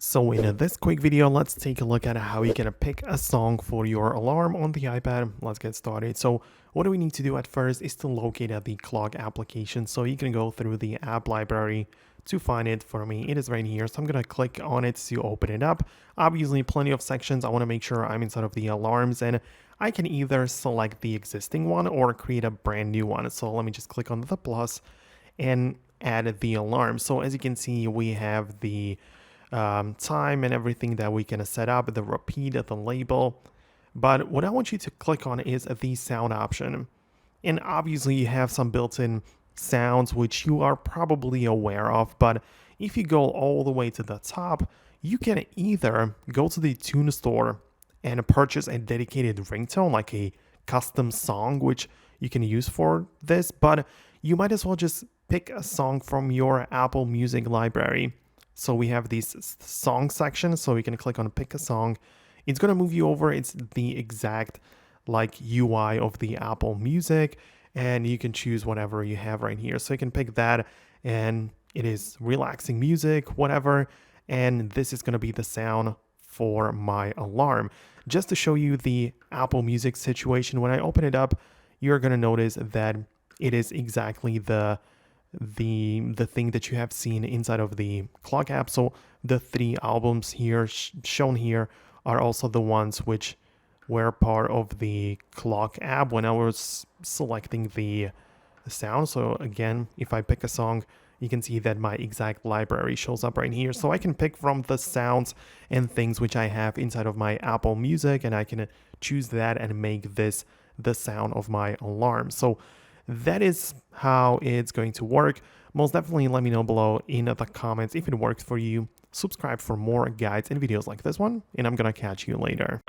So in this quick video, let's take a look at how you can pick a song for your alarm on the iPad. Let's get started. So what do we need to do at first is to locate the clock application. So you can go through the app library to find it. For me, it is right here. So I'm going to click on it to open it up. Obviously, plenty of sections. I want to make sure I'm inside of the alarms, and I can either select the existing one or create a brand new one. So let me just click on the plus and add the alarm. So as you can see, we have the time and everything that we can set up, the repeat, the label. But what I want you to click on is the sound option. And obviously you have some built-in sounds which you are probably aware of, but if you go all the way to the top, you can either go to the tune store and purchase a dedicated ringtone, like a custom song, which you can use for this, but you might as well just pick a song from your Apple Music library. So we have these song sections, so you can click on pick a song. It's going to move you over. It's the exact like UI of the Apple Music, and you can choose whatever you have right here. So you can pick that, and it is relaxing music, whatever. And this is going to be the sound for my alarm. Just to show you the Apple Music situation, when I open it up, you're going to notice that it is exactly the thing that you have seen inside of the clock app. So the three albums here shown here are also the ones which were part of the clock app when I was selecting the sound. So again, if I pick a song, you can see that my exact library shows up right here. So I can pick from the sounds and things which I have inside of my Apple Music, and I can choose that and make this the sound of my alarm. So that is how it's going to work. Most definitely let me know below in the comments if it works for you. Subscribe for more guides and videos like this one, and I'm gonna catch you later.